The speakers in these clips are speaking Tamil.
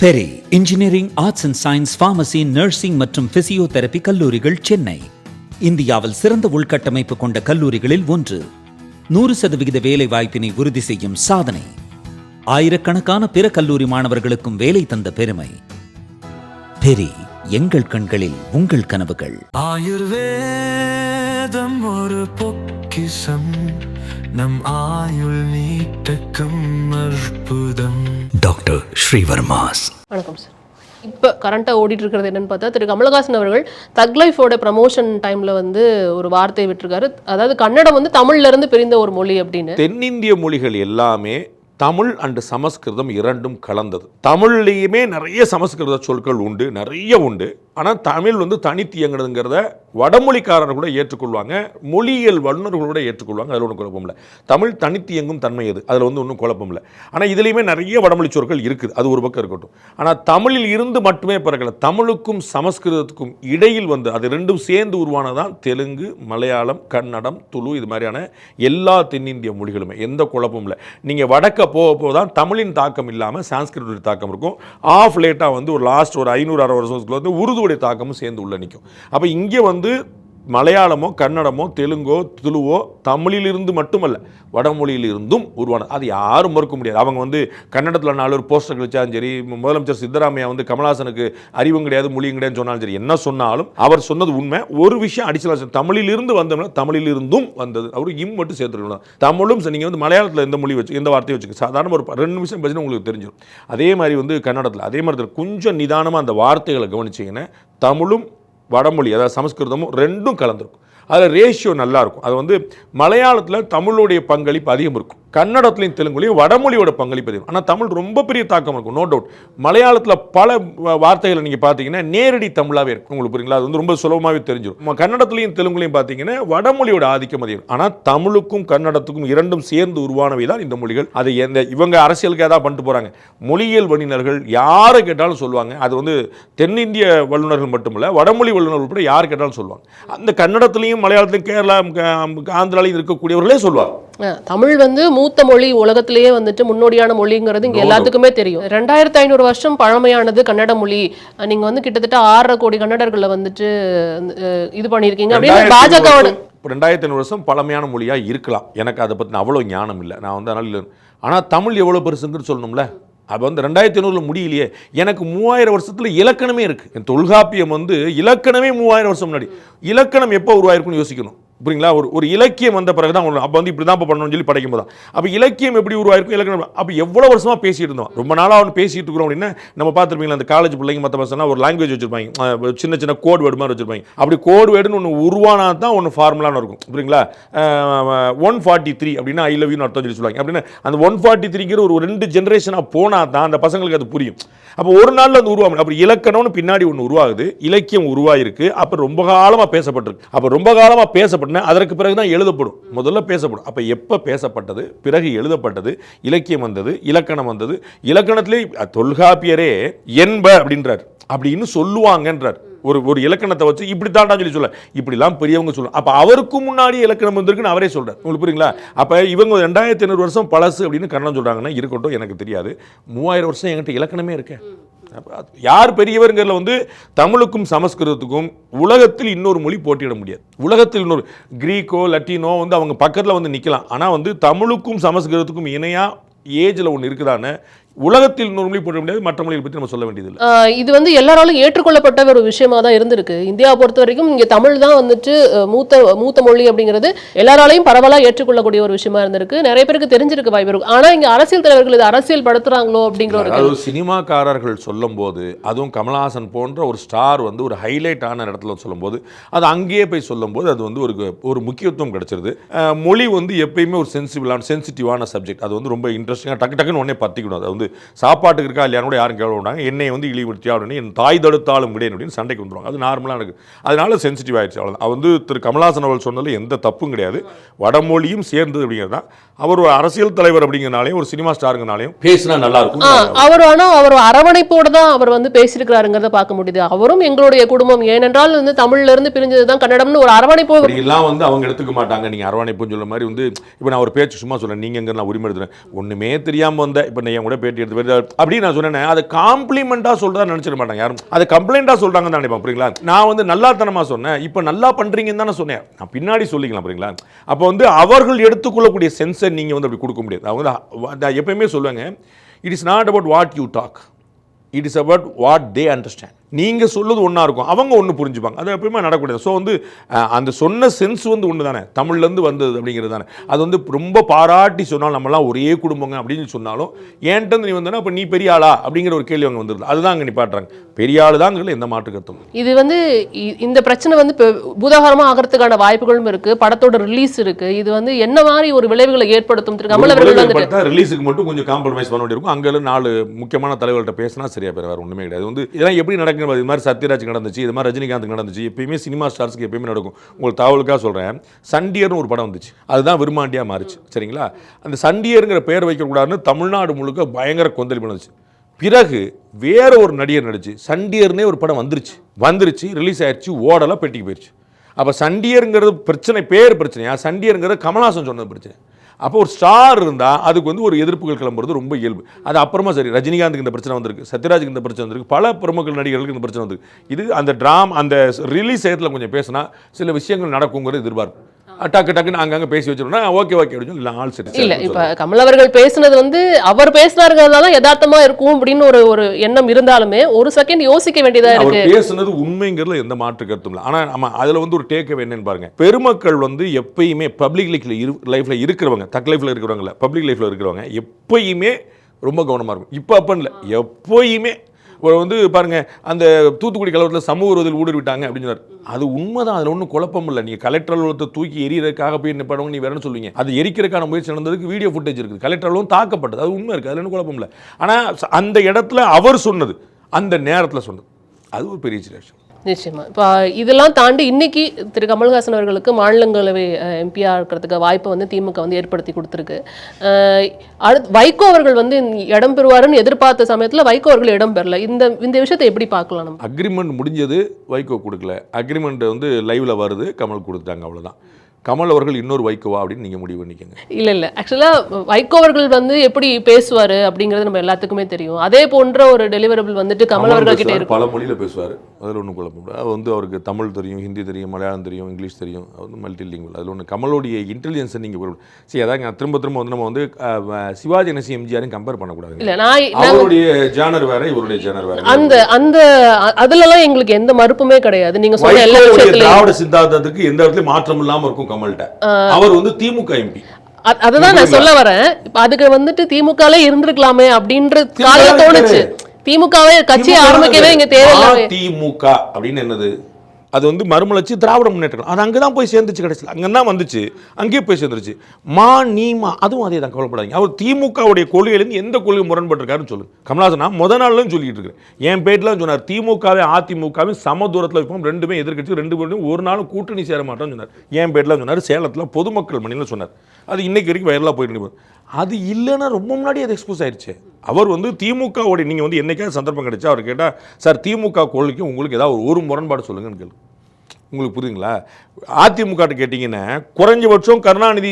Peri engineering, arts and science, pharmacy, nursing மற்றும் பிசியோதெரபி கல்லூரிகள் சென்னை. இந்தியாவில் சிறந்த உள்கட்டமைப்பு கொண்ட கல்லூரிகளில் ஒன்று. 100% வேலை வாய்ப்பினை உறுதி செய்யும் சாதனை. ஆயிரக்கணக்கான பிற கல்லூரி மாணவர்களுக்கும் வேலை தந்த பெருமை. பெரி, எங்கள் கண்களில் உங்கள் கனவுகள். ஆயுர்வேதம் ஒரு பொக்கிஷம், நம் ஆயுள் நீட்டக்கும் அற்புதம். டாக்டர் ஸ்ரீவர்மாஸ். வணக்கம் சார். இப்போ கரண்ட்டாக ஓடிட்டு இருக்கிறது என்னன்னு பார்த்தா, திரு கமலஹாசன் அவர்கள் தக் லைஃபோட ப்ரமோஷன் டைமில் வந்து ஒரு வார்த்தையை விட்டுருக்காரு. அதாவது கன்னடம் வந்து தமிழ்ல இருந்து பிரிந்த ஒரு மொழி அப்படின்னு. தென்னிந்திய மொழிகள் எல்லாமே தமிழ் அண்டு சமஸ்கிருதம் இரண்டும் கலந்தது. தமிழ்லேயுமே நிறைய சமஸ்கிருத சொற்கள் உண்டு, நிறைய உண்டு. ஆனால் தமிழ் வந்து தனித்து இயங்குறதுங்கிறத வடமொழிக்காரர்கள் கூட ஏற்றுக்கொள்வாங்க, மொழியியல் வல்லுநர்கள் கூட ஏற்றுக்கொள்வாங்க. அதில் ஒன்றும் குழப்பம் இல்லை. தமிழ் தனித்து இயங்கும் தன்மை அது, அதில் வந்து ஒன்றும் குழப்பம் இல்லை. ஆனால் இதுலேயுமே நிறைய வடமொழி சொற்கள் இருக்குது, அது ஒரு பக்கம் இருக்கட்டும். ஆனால் தமிழில் இருந்து மட்டுமே பிறக்கல, தமிழுக்கும் சமஸ்கிருதத்துக்கும் இடையில் வந்து அது ரெண்டும் சேர்ந்து உருவானதான் தெலுங்கு, மலையாளம், கன்னடம், துளு, இது மாதிரியான எல்லா தென்னிந்திய மொழிகளுமே. எந்த குழப்பமும் இல்லை. நீங்கள் வடக்க போக தான் தமிழின் தாக்கம் இல்லாமல் சான்ஸ்கிரிட் தாக்கம் இருக்கும். ஆஃப் லேட்டாக வந்து ஒரு லாஸ்ட் ஒரு 500-600 வருஷத்துக்குள்ள வந்து உருதுடைய தாக்கமும் சேர்ந்து உள்ள நிற்கும். அப்போ இங்கே வந்து மலையாளமோ, கன்னடமோ, தெலுங்கோ, துளுவோ தமிழிலிருந்து மட்டுமல்ல வடமொழியிலிருந்தும் உருவானது. அது யாரும் மறுக்க முடியாது. அவங்க வந்து கன்னடத்தில் 4 போஸ்டர் வச்சாலும் சரி, முதலமைச்சர் சித்தராமையா வந்து கமலஹாசனுக்கு அறிவும் கிடையாது, மொழியும் கிடையாதுன்னு சொன்னாலும் சரி, என்ன சொன்னாலும் அவர் சொன்னது உண்மை. ஒரு விஷயம் அடிச்சலாக தமிழிலிருந்து வந்தோம்னா தமிழிலிருந்தும் வந்தது. அவரு மட்டும் சேர்த்துருக்கலாம். தமிழும் நீங்கள் வந்து மலையாளத்தில் எந்த மொழி வச்சு எந்த வார்த்தையை வச்சுக்க சாதாரண ஒரு 2 நிமிஷம் பேசினா உங்களுக்கு தெரிஞ்சிடும். அதே மாதிரி வந்து கன்னடத்தில் அதே மாதிரி கொஞ்சம் நிதானமாக அந்த வார்த்தைகளை கவனிச்சிங்கன்னா தமிழும் வடமொழி அதாவது சமஸ்கிருதமும் ரெண்டும் கலந்துருக்கும். அதில் ரேஷியோ நல்லாயிருக்கும். அது வந்து மலையாளத்தில் தமிழுடைய பங்களிப்பு அதிகம் இருக்கும், கன்னடத்துலையும் தெலுங்குலையும் வடமொழியோட பங்களிப்பு அதிகம். ஆனால் தமிழ் ரொம்ப பெரிய தாக்கம் இருக்கும், நோ டவுட். மலையாளத்தில் பல வார்த்தைகளை நீங்கள் பார்த்தீங்கன்னா நேரடி தமிழாகவே இருக்கும், உங்களுக்கு புரியுங்களா? அது வந்து ரொம்ப சுலபமாகவே தெரிஞ்சிடும். கன்னடத்துலையும் தெலுங்குலையும் பார்த்தீங்கன்னா வடமொழியோட ஆதிக்கம் அதிகம். ஆனால் தமிழுக்கும் கன்னடத்துக்கும் இரண்டும் சேர்ந்து உருவானவை தான் இந்த மொழிகள். அது இவங்க அரசியலுக்கு ஏதாவது பண்ணிட்டு போகிறாங்க. மொழியியல் வல்லுநர்கள் யாரை கேட்டாலும் சொல்லுவாங்க. அது வந்து தென்னிந்திய வல்லுநர்கள் மட்டுமில்லை, வடமொழி வல்லுநர்கள் உட்பட யார் கேட்டாலும் சொல்லுவாங்க. அந்த கன்னடத்துலையும் மலையாளத்திலையும் கேரளா, ஆந்திராலையும் இருக்கக்கூடியவர்களே சொல்லுவாங்க. தமிழ் வந்து மூத்த மொழி, உலகத்திலேயே வந்துட்டு முன்னோடியான மொழிங்கிறது இங்க எல்லாத்துக்குமே தெரியும். 2500 வருஷம் பழமையானது கன்னட மொழி. நீங்க வந்து கிட்டத்தட்ட 6.5 கோடி கன்னடர்களை வந்துட்டு இது பண்ணியிருக்கீங்க அப்படின்னு பாஜகவோட. 2500 வருஷம் பழமையான மொழியா இருக்கலாம், எனக்கு அதை பத்தி அவ்வளோ ஞானம் இல்லை. நான் வந்து அதனால ஆனால் தமிழ் எவ்வளோ பெருசுங்கன்னு சொல்லணும்ல. அப்போ வந்து 2500 முடியலையே. எனக்கு 3000 வருஷத்தில் இலக்கணமே இருக்குது. என் தொல்காப்பியம் வந்து இலக்கணமே 3000 வருஷம் முன்னாடி. இலக்கணம் எப்போ உருவாயிருக்குன்னு யோசிக்கணும், புரியுங்களா? ஒரு இலக்கியம் வந்த பிறகு தான் அப்போ வந்து இப்படி தான் இப்போ பண்ணணும்னு சொல்லி படைக்கும் போது தான். அப்போ இலக்கியம் எப்படி உருவாயிருக்கும், இலக்கணம் அப்போ எவ்வளோ வருஷமாக பேசிட்டு இருந்தோம். ரொம்ப நாளாக அவனு பேசிட்டு இருக்கிறோம் அப்படின்னா நம்ம பார்த்துருப்பீங்களா, அந்த காலேஜ் பிள்ளைங்க மற்ற பசங்க ஒரு லாங்குவேஜ் வச்சிருப்பாங்க, சின்ன சின்ன கோட் வேர்டு மாதிரி வச்சிருப்பாங்க. அப்படி கோட் வேர்டுன்னு ஒன்று உருவானா தான் ஒன்று ஃபார்முலான்னு இருக்கும், புரியுங்களா? 143 அப்படின்னா ஐ லவ் யூன்னு அர்த்தம் சொல்லி சொல்லுவாங்க. அப்படின்னா அந்த 143ங்கிற ஒரு 2 ஜென்ரேஷனாக போனால் தான் அந்த பசங்களுக்கு அது புரியும். அப்போ ஒரு நாளில் அது உருவாகும். அப்போ இலக்கணம்னு பின்னாடி ஒன்று உருவாகுது, இலக்கியம் உருவாயிருக்கு. அப்போ ரொம்ப காலமாக பேசப்பட்டிருக்கு. அப்போ ரொம்ப காலமாக பேசப்பட்ட அதற்கு பிறகுதான் எழுதப்படும், முதல்ல பேசப்படும். அப்ப எப்ப பேசப்பட்டது, பிறகு எழுதப்பட்டது, இலக்கியம் வந்தது, இலக்கணம் வந்தது. இலக்கணத்திலே தொல்காப்பியரே என்ப அப்படின்றார், அப்படின்னு சொல்லுவாங்கன்றார். ஒரு இலக்கணத்தை வச்சு இப்படி தாண்டா சொல்லி சொல்ல, இப்படிலாம் பெரியவங்க சொல்லுவாங்க. அப்ப அவருக்கு முன்னாடி இலக்கணம் வந்திருக்குன்னு அவரே சொல்றார், உங்களுக்கு புரியுங்களா? அப்ப இவங்க 2500 வருஷம் பழசு அப்படின்னு கண்ணம் சொல்றாங்கன்னா இருக்கட்டும், எனக்கு தெரியாது. 3000 வருஷம் என்கிட்ட இலக்கணமே இருக்கு. யார் பெரியவர்ங்கிறதுல வந்து தமிழுக்கும் சமஸ்கிருதத்துக்கும் உலகத்தில் இன்னொரு மொழி போட்டியிட முடியாது. உலகத்தில் இன்னொரு கிரீக்கோ லத்தீனோ வந்து அவங்க பக்கத்தில் வந்து நிற்கலாம். ஆனால் வந்து தமிழுக்கும் சமஸ்கிருதத்துக்கும் இணையாக ஏஜில் ஒன்று இருக்குதானே உலகத்தில் இன்னொரு மொழி போட முடியாது. மற்ற மொழியை பற்றி நம்ம சொல்ல வேண்டியது இல்லை. இது வந்து எல்லாராலும் ஏற்றுக்கொள்ளப்பட்ட ஒரு விஷயமா தான் இருந்திருக்கு. இந்தியாவை பொறுத்த வரைக்கும் இங்கே தமிழ் தான் வந்துட்டு மூத்த மொழி அப்படிங்கிறது எல்லாராலையும் பரவலாக ஏற்றுக்கொள்ளக்கூடிய ஒரு விஷயமா இருந்திருக்கு. நிறைய பேருக்கு தெரிஞ்சிருக்கு, வாய்ப்பு இருக்கும். ஆனால் இங்கே அரசியல் தலைவர்கள் இது அரசியல் படுத்துறாங்களோ அப்படிங்கிற ஒரு சினிமாக்காரர்கள் சொல்லும் போது, அதுவும் கமலஹாசன் போன்ற ஒரு ஸ்டார் வந்து ஒரு ஹைலைட் ஆன இடத்துல சொல்லும் போது, அது அங்கேயே போய் சொல்லும் போது அது வந்து ஒரு முக்கியத்துவம் கிடைச்சிருது. மொழி வந்து எப்பயுமே ஒரு சென்சிட்டிவான சப்ஜெக்ட். அது வந்து ரொம்ப இன்ட்ரெஸ்டிங்காக டக்குன்னு உடனே பற்றிக்கணும். அது வந்து சாப்பாட்டுக்கு இருக்கா இல்லையான்னு கூட யாரும் கேள்வி விடாங்க. என்னை வந்து இழிவுபடுத்தியா அப்படின்னு, என் தாய் தடுத்தாலும் விடேன் அப்படின்னு சண்டைக்கு வந்துடுவாங்க. அது நார்மலாக இருக்குது. அதனால சென்சிட்டிவ் ஆயிடுச்சு, அவ்வளோதான். அது வந்து திரு கமலஹாசன் அவர்கள் சொன்னதில் எந்த தப்பும் கிடையாது. வடமொழியும் சேர்ந்தது அப்படிங்கிறது தான். அவர் ஒரு அரசியல் தலைவர் அப்படிங்கிறனாலையும் ஒரு சினிமா ஸ்டாருங்கனாலையும் பேசினா நல்லா இருக்கும். அவர் அரவணைப்போடு தான் அவர் வந்து பேசியிருக்கிறாருங்கிறத பார்க்க முடியுது. அவரும் எங்களுடைய குடும்பம், ஏனென்றால் வந்து தமிழ்ல இருந்து பிரிஞ்சது தான் கன்னடம்னு ஒரு அரவணைப்பு எல்லாம் வந்து அவங்க எடுத்துக்க மாட்டாங்க. நீங்க அரவணைப்புன்னு சொல்ல மாதிரி வந்து இப்போ நான் ஒரு பேச்சு சும்மா சொல்றேன், நீங்க எங்க நான் உரிமை எடுத்துறேன், ஒண்ணுமே தெரியாம வந்த இப்போ நான் என் கூட பேட்டி பேட்டி எடுத்து அப்படின்னு நான் சொன்னேன். அதை காம்ப்ளிமெண்டா சொல்றதா நினைச்சிட மாட்டாங்க யாரும், அதை கம்ப்ளைண்டா சொல்றாங்கன்னு தான் நினைப்பாங்க. புரியுங்களா? நான் வந்து நல்லாத்தனமா சொன்னேன், இப்போ நல்லா பண்றீங்கன்னு தானே சொன்னேன், நான் பின்னாடி சொல்லிக்கலாம். புரியுங்களா? அப்போ வந்து அவர்கள் எடுத்துக்கொள்ளக்கூடிய சென்ஸை நீங்க வந்து அப்படி கொடுக்க முடியாது. அவங்க எப்பயுமே சொல்லுவாங்க, it is not about what you talk, it is about what they understand. நீங்கள் சொல்லுது ஒன்றா இருக்கும், அவங்க ஒன்று புரிஞ்சுப்பாங்க. அது எப்பயுமே நடக்கூடாது. ஸோ வந்து அந்த சொன்ன சென்ஸ் வந்து ஒன்று தானே, தமிழ்லேருந்து வந்தது அப்படிங்கிறது தானே. அது வந்து ரொம்ப பாராட்டி சொன்னால் நம்மளாம் ஒரே குடும்பங்க அப்படின்னு சொன்னாலும் ஏன்ட்டு நீ வந்தனா அப்போ நீ பெரிய ஆளா அப்படிங்கிற ஒரு கேள்வி அவங்க வந்துருது. அதுதான் அங்கே நிப்பாட்டுறாங்க. பெரிய ஆளு தாங்கிறது எந்த மாற்று கருத்தும். இது வந்து இந்த பிரச்சனை வந்து பூதாகரமாக ஆகிறதுக்கான வாய்ப்புகளும் இருக்கு, படத்தோட ரிலீஸ் இருக்கு. இது வந்து என்ன மாதிரி ஒரு விளைவுகளை ஏற்படுத்தும்? கமல் அவர்கள் ரிலீஸுக்கு மட்டும் கொஞ்சம் காம்ப்ரமைஸ் பண்ண வேண்டியிருக்கும். அங்கே 4 முக்கியமான தலைவர்கள்ட்ட பேசினா சரியா பேர், வேறு ஒன்றுமே கிடையாது. வந்து இதெல்லாம் எப்படி நடக்கும்? இது மாதிரி சத்யராஜ் நடந்துச்சு, இது மாதிரி ரஜினிகாந்த் நடந்துச்சு. எப்பயுமே சினிமா ஸ்டார்ஸ்க்கு எப்பயுமே நடக்கும். உங்களுக்கு தகவலுக்காக சொல்கிறேன், சண்டியர்னு ஒரு படம் வந்துச்சு, அதுதான் விரும்மாண்டியா மாறிச்சு. சரிங்களா? அந்த சண்டியருங்கிற பேர் வைக்கக்கூடாதுன்னு தமிழ்நாடு முழுக்க பயங்கர கொந்தளிப்பு நடந்துச்சு. பிறகு வேற ஒரு நடிகர் நடிச்சு சண்டியர்னே ஒரு படம் வந்துருச்சு, ரிலீஸ் ஆயிடுச்சு, ஓடலை, பெட்டிக்கு போயிடுச்சு. அப்போ சண்டியருங்கிறது பிரச்சனை, பேர் பிரச்சனையா? சண்டியருங்கிறது கமல்ஹாசன் சொன்னது பிரச்சனை. அப்போ ஒரு ஸ்டார் இருந்தால் அதுக்கு வந்து ஒரு எதிர்ப்புகள் கிளம்புறது ரொம்ப இயல்பு. அது அப்புறமா சரி, ரஜினிகாந்துக்கு இந்த பிரச்சனை வந்திருக்கு, சத்யராஜுக்கு இந்த பிரச்சனை வந்திருக்கு, பல பிரமுக நடிகர்களுக்கு இந்த பிரச்சனை வந்திருக்கு. இது அந்த ரிலீஸ் நேரத்தில் கொஞ்சம் பேசினா சில விஷயங்கள் நடக்குங்கிறது எதிர்பார்ப்பு. டக்குன்னு அங்கங்கே பேசி வச்சிருந்தா ஓகே அப்படின்னு இல்லை ஆள் சரி இல்லை. இப்போ கமல் அவர்கள் பேசுனது வந்து அவர் பேசினாருங்கிறதால யதார்த்தமா இருக்கும் அப்படின்னு ஒரு எண்ணம் இருந்தாலுமே ஒரு செகண்ட் யோசிக்க வேண்டியதா இருக்கு. அவர் பேசுனது உண்மைங்கிறதுல எந்த மாற்று கருத்தும் இல்லை. ஆனால் நம்ம அதில் வந்து ஒரு டேக் என்னன்னு பாருங்க, பெருமக்கள் வந்து எப்பயுமே பப்ளிக் லைஃப்ல இருக்கிறவங்க, தக் லைஃப்ல இருக்கிறவங்கள, பப்ளிக் லைஃப்ல இருக்கிறவங்க எப்பயுமே ரொம்ப கவனமாக இருக்கும். இப்போ அப்பன்னு இல்லை, எப்பயுமே வந்து பாருங்க, அந்த தூத்துக்குடி கலவரத்தில் சமூக விரோதிகள் ஊடுருவிட்டாங்க அப்படின்னு சொன்னார். அது உண்மைதான், அதில் ஒன்றும் குழப்பம் இல்லை. நீங்கள் கலெக்டர் அலுவலகத்தை தூக்கி எரியறதுக்காக போய் நிப்பாடுவாங்க, நீ வேறன்னு சொல்லுவீங்க. அது எரிக்கிறதுக்கான முயற்சி நடந்ததுக்கு வீடியோ ஃபுட்டேஜ் இருக்குது, கலெக்டர் அலுவலகம் தாக்கப்பட்டது, அது உண்மை இருக்குது, அதில் ஒன்றும் குழப்பம் இல்லை. ஆனால் அந்த இடத்துல அவர் சொன்னது, அந்த நேரத்தில் சொன்னது, அது ஒரு பெரிய விஷயம். நிச்சயமா. இப்போ இதெல்லாம் தாண்டி இன்னைக்கு திரு கமல்ஹாசன் அவர்களுக்கு மாநிலங்களவை எம்பியா இருக்கிறதுக்கு வாய்ப்பை வந்து திமுக வந்து ஏற்படுத்தி கொடுத்துருக்கு. அடுத்து வைகோ அவர்கள் வந்து இடம் பெறுவாருன்னு எதிர்பார்த்த சமயத்தில் வைகோ அவர்கள் இடம் பெறல. இந்த விஷயத்தை எப்படி பார்க்கலாம்? நம்ம அக்ரிமெண்ட் முடிஞ்சது, வைகோ கொடுக்கல. அக்ரிமெண்ட் வந்து லைவ்ல வருது, கமல் கொடுத்துட்டாங்க, அவ்வளோதான். கமல் அவர்கள் இன்னொரு வைகோவா அப்படின்னு நீங்கள் முடிவு பண்ணிக்கங்க. இல்லை ஆக்சுவலாக வைகோ அவர்கள் வந்து எப்படி பேசுவார் அப்படிங்கிறது நம்ம எல்லாத்துக்குமே தெரியும். அதே போன்ற ஒரு டெலிவரபிள் வந்துட்டு கமல் அவர்கள் கிட்ட இருக்கு. பல மொழியில் பேசுவார், அதில் ஒன்றும் குழப்பம் இல்லை. அது வந்து அவருக்கு தமிழ் தெரியும், ஹிந்தி தெரியும், மலையாளம் தெரியும், இங்கிலீஷ் தெரியும், அது வந்து மல்டிலிங்குவல். அதில் ஒன்று கமலோடைய இன்டெலிஜென்ஸை நீங்கள் சரி, அதான் திரும்ப வந்து நம்ம வந்து சிவாஜி கணேசன் எம்ஜிஆரையும் கம்பேர் பண்ணக்கூடாது. இல்லை, நான் அவருடைய ஜானர் வேற, இவருடைய ஜானர் வேற. அந்த அதுலலாம் எங்களுக்கு எந்த மறுப்புமே கிடையாது. நீங்க சொன்ன எல்லா விஷயத்துலயும் திராவிட சித்தாந்தத்துக்கு எந்த இடத்துலயும் மாற்றம் இல்லாம இருக்கும் கமல்கிட்ட. அவர் வந்து திமுக எம்பி. அதுதான் நான் சொல்ல வரேன். அதுக்கு வந்துட்டு திமுகலே இருந்திருக்கலாமே அப்படின்ற காலையில தோணுச்சு. திமுகவே கட்சியை ஆரம்பிக்கவே இங்க தேவையில்லை. திமுக அப்படின்னு என்னது? அது வந்து மறுமலர்ச்சி திராவிட முன்னேற்றம். அது அங்கே தான் போய் சேர்ந்துச்சு, கடைசியில் அங்கே தான் வந்துச்சு, அங்கேயே போய் சேர்ந்துருச்சு. நீமா அதுவும் அதே தான், கவலைப்படாதீங்க. அவர் திமுகவுடைய கொள்கையிலேருந்து எந்த கொள்கை முரண்பட்டிருக்காருன்னு சொல்லுங்க. கமல்ஹாசன் நான் முதல் நாள்லாம் சொல்லிட்டு இருக்கேன், என் பேட்டில் சொன்னார், திமுகவே அதிமுகவே சம தூரத்தில் வைப்போம், ரெண்டுமே எதிர்கட்சி, ரெண்டு பேரும் ஒரு நாளும் கூட்டணி சேர மாட்டோம்னு சொன்னார். என் பேட்டில் சொன்னார், சேலத்தில் பொதுமக்கள் மணியில் சொன்னார். அது இன்னைக்கு வரைக்கும் வைரலாக போயிட்டு. அது இல்லைன்னா ரொம்ப முன்னாடி அது எக்ஸ்போஸ் ஆயிடுச்சு. அவர் வந்து திமுகவோட நீங்கள் வந்து என்னைக்காவது சந்தர்ப்பம் கிடைச்சா அவர் கேட்டால், சார் திமுக கொள்கைக்கும் உங்களுக்கு ஏதாவது ஒரு முரண்பாடு சொல்லுங்கன்னு கேளு. உங்களுக்கு புரியுதுங்களா? அதிமுக கேட்டிங்கன்னா குறைஞ்சபட்சம் கருணாநிதி,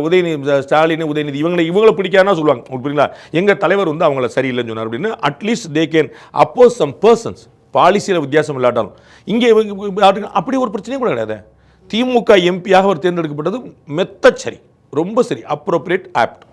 உதயநிதி, ஸ்டாலின், உதயநிதி இவங்களை பிடிக்காதுன்னா சொல்லுவாங்க. உங்களுக்கு புரியுங்களா? எங்கள் தலைவர் வந்து அவங்கள சரியில்லைன்னு சொன்னார் அப்படின்னு. At least they can oppose some persons. பாலிசியில் வித்தியாசம் இல்லாட்டாலும் இங்கே அப்படி ஒரு பிரச்சனையும் கூட கிடையாது. திமுக எம்பியாக அவர் தேர்ந்தெடுக்கப்பட்டது மெத்தச்சரி, ரொம்ப சரி, அப்ரோப்ரியேட், ஆப்ட்.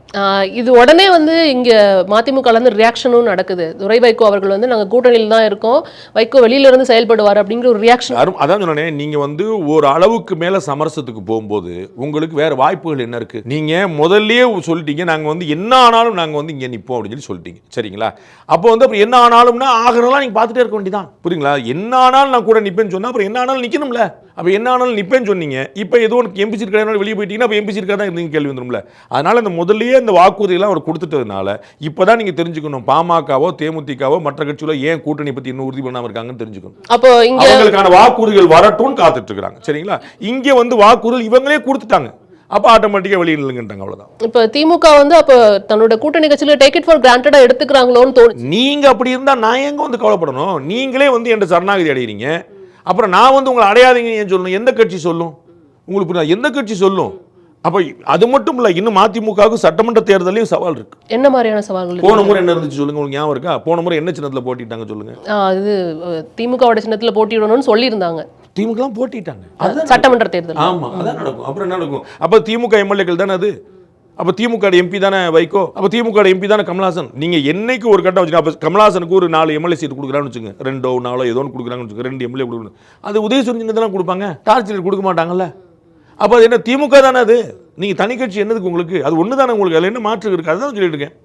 இது உடனே வந்து இங்க மதிமுகலேருந்து ரியாக்ஷனும் நடக்குது. துரை வைகோ அவர்கள் வந்து நாங்கள் கூட்டணியில் தான் இருக்கோம், வைகோ வெளியில இருந்து செயல்படுவார் அப்படிங்கிற ஒரு ரியாக்ஷன். அதான் சொன்னேன், நீங்க வந்து ஒரு அளவுக்கு மேல சமரசத்துக்கு போகும்போது உங்களுக்கு வேற வாய்ப்புகள் என்ன இருக்கு? நீங்க முதல்லயே சொல்லிட்டீங்க, நாங்க வந்து என்ன ஆனாலும் நாங்க வந்து இங்க நிற்போம் அப்படின்னு சொல்லிட்டீங்க, சரிங்களா? அப்போ வந்து அப்புறம் என்ன ஆனாலும்னா ஆகிறதெல்லாம் நீங்க பார்த்துட்டே இருக்க வேண்டியதான், புரியுங்களா? என்ன ஆனாலும் நான் கூட நிற்பேன்னு சொன்னா அப்புறம் என்ன ஆனாலும் நிற்கணும்ல. அப்போ என்ன ஆனாலும் நிற்பேன்னு சொன்னீங்க, இப்போ ஏதோ ஒன்று எம்பி சீட் கிடையாது வெளியே போயிட்டீங்கன்னா அப்போ எம்பி சீட் தான் இருந்தீங்க கேள்வி வந்துடும்ல. அதனால இந்த முதல்லயே இந்த வாக்குறுதியெல்லாம் அவர் கொடுத்துட்டதுனால இப்போ தான் நீங்கள் தெரிஞ்சுக்கணும், பாமகவோ தேமுதிகவோ மற்ற கட்சிகளோ ஏன் கூட்டணி பற்றி இன்னும் உறுதி பண்ணாமல் இருக்காங்கன்னு தெரிஞ்சுக்கணும். அப்போ அவங்களுக்கான வாக்குறுதிகள் வரட்டும்னு காத்துட்டு இருக்காங்க, சரிங்களா? இங்கே வந்து வாக்குறுதிகள் இவங்களே கொடுத்துட்டாங்க, அப்போ ஆட்டோமேட்டிக்காக வெளியே நில்லுங்கன்றாங்க, அவ்வளோதான். இப்போ திமுக வந்து அப்போ தன்னோட கூட்டணி கட்சியில் டேக் இட் ஃபார் கிராண்டடா எடுத்துக்கிறாங்களோன்னு தோணுது. நீங்கள் அப்படி இருந்தால் நான் எங்கே வந்து கவலைப்படணும்? நீங்களே வந்து என்ற சரணாகதி அடைகிறீங்க, அப்புறம் நான் வந்து உங்களை அடையாதீங்கன்னு ஏன் சொல்லணும்? எந்த கட்சி சொல்லும்? உங்களுக்கு புரியுதா? எந்த கட்சி சொல்லும்? அப்போ அது மட்டும் இல்லை, இன்னும் மதிமுகவுக்கு சட்டமன்ற தேர்தலையும் சவால் இருக்கு. என்ன மாதிரியான சவால்கள் போன முறை என்ன இருந்துச்சு சொல்லுங்க, உங்களுக்கு ஞாபகம் இருக்கா? போன முறை என்ன சின்னத்தில் போட்டிட்டாங்க சொல்லுங்க? அது திமுகவோட சின்னத்துல போட்டியிடணும்னு சொல்லியிருந்தாங்க. திமுக போட்டிட்டாங்க சட்டமன்ற தேர்தல். ஆமா, அதான் நடக்கும். அப்புறம் என்ன நடக்கும்? அப்போ திமுக எம்எல்ஏக்கள் தானே அது. அப்போ திமுக எம்பி தானே வைகோ, அப்போ திமுக எம்பி தானே கமலஹாசன். நீங்க என்னைக்கு ஒரு கட்டம் வச்சுக்க, அப்போ கமலஹாசனுக்கு ஒரு 4 எம்எல்ஏ சீட் கொடுக்குறான்னு வச்சுங்க, 2 4 ஏதோ கொடுக்குறாங்கன்னு வச்சுக்க, 2 எம்எல்ஏ கொடுக்கணும். அது உதயசூரியன் தானே கொடுப்பாங்க, டார்ச் கொடுக்க மாட்டாங்கல்ல. அப்போ அது என்ன திமுக தானே அது? நீங்க தனி கட்சி என்னதுக்கு உங்களுக்கு? அது ஒன்று தானே உங்களுக்கு, அதில் என்ன மாற்று இருக்குது? அதுதான் சொல்லிட்டு இருக்கேன்.